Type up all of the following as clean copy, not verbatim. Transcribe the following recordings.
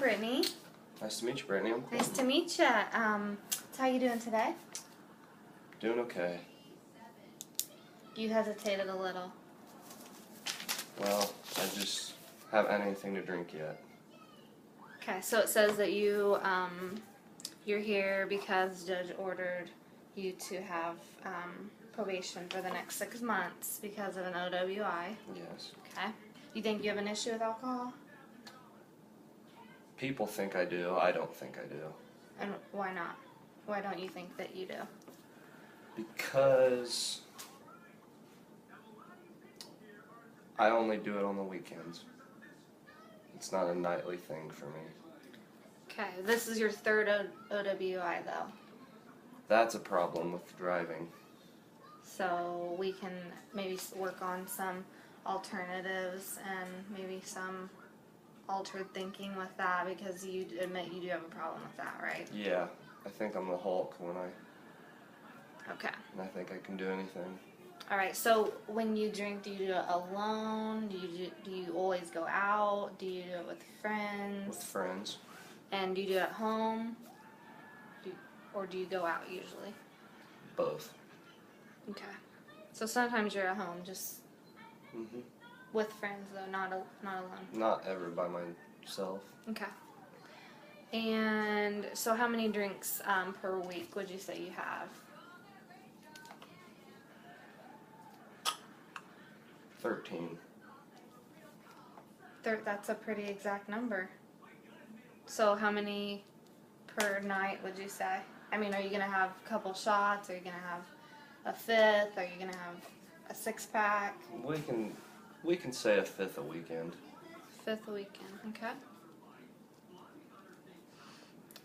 Brittany. Nice to meet you, Brittany. Nice to meet you. How you doing today? Doing okay. You hesitated a little. Well, I just haven't had anything to drink yet. Okay, so it says that you're here because Judge ordered you to have probation for the next 6 months because of an OWI. Yes. Okay. You think you have an issue with alcohol? People think I do. I don't think I do. And why not? Why don't you think that you do? Because I only do it on the weekends. It's not a nightly thing for me. Okay, this is your third OWI though. That's a problem with driving. So we can maybe work on some alternatives and maybe some altered thinking with that, because you admit you do have a problem with that, right? Yeah, I think I'm the Hulk when I... Okay. And I think I can do anything. All right, so when you drink, do you do it alone? Do you always go out? Do you do it with friends? With friends. And do you do it at home? Or do you go out usually? Both. Okay. So sometimes you're at home, just with friends though, not alone. Not ever by myself. Okay. And so how many drinks per week would you say you have? 13. That's a pretty exact number. So how many per night would you say? I mean, are you going to have a couple shots? Are you going to have a fifth? Are you going to have a six-pack? We can say a fifth a weekend. Fifth a weekend, okay.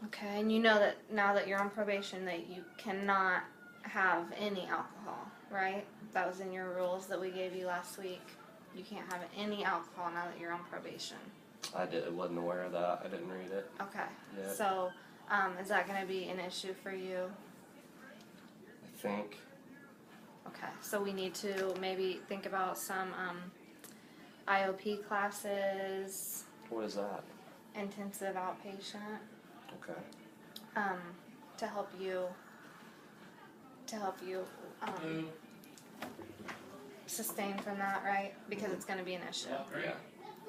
Okay, and you know that now that you're on probation that you cannot have any alcohol, right? That was in your rules that we gave you last week. You can't have any alcohol now that you're on probation. I wasn't aware of that. I didn't read it. Okay. Yet. So, is that going to be an issue for you? I think. Okay. So we need to maybe think about some IOP classes. What is that? Intensive outpatient. Okay. To help you sustain from that, right? Because it's going to be an issue. Yeah.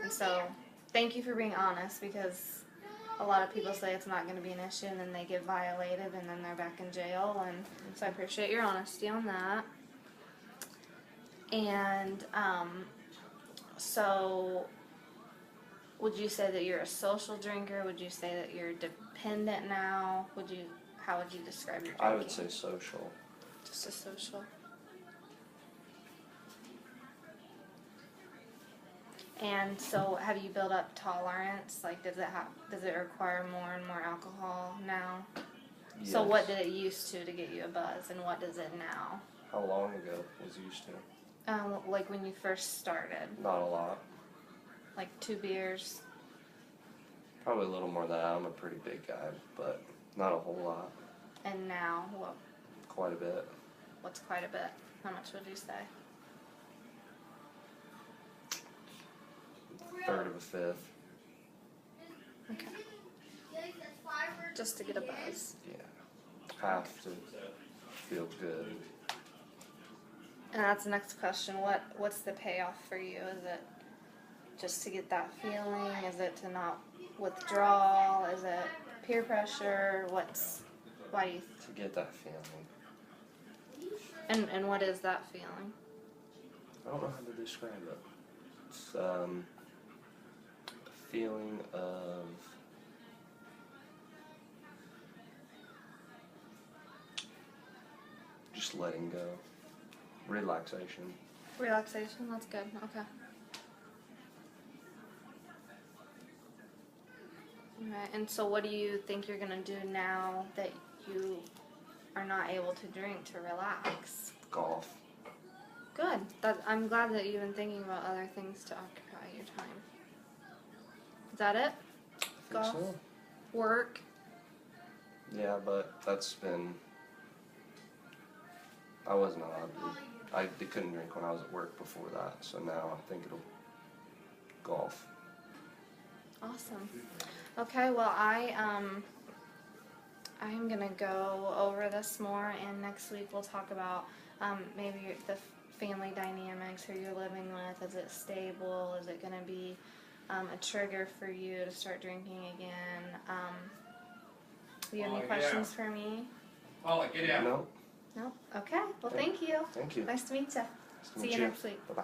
And so, thank you for being honest, because a lot of people say it's not going to be an issue and then they get violated and then they're back in jail. And so I appreciate your honesty on that. And so would you say that you're a social drinker? Would you say that you're dependent now? How would you describe your drinking? I would say social. Just a social. And so, have you built up tolerance? Like, does it require more and more alcohol now? Yes. So, what did it used to get you a buzz, and what does it now? How long ago was it used to? Like when you first started. Not a lot. Like 2 beers. Probably a little more than that. I'm a pretty big guy, but not a whole lot. And now, what? Quite a bit. What's quite a bit? How much would you say? Third of a fifth. Okay. Just to get a buzz. Yeah. Have to feel good. And that's the next question. What's the payoff for you? Is it just to get that feeling? Is it to not withdraw? Is it peer pressure? Why do you To get that feeling. And what is that feeling? I don't know how to describe it. It's a feeling of just letting go. Relaxation. Relaxation, that's good. Okay. Alright, and so what do you think you're going to do now that you are not able to drink to relax? Golf. Good. I'm glad that you've been thinking about other things to occupy your time. Is that it? I think Golf? so. Work? Yeah, but that's been... I wasn't allowed to. I couldn't drink when I was at work before that, so now I think it'll golf. Awesome. Okay, well, I'm gonna go over this more, and next week we'll talk about maybe the family dynamics, who you're living with. Is it stable? Is it gonna be a trigger for you to start drinking again? Do you have any questions for me? No. No? Okay, well, thank you. Thank you. Nice to meet you. Nice to See meet you next week. Bye-bye.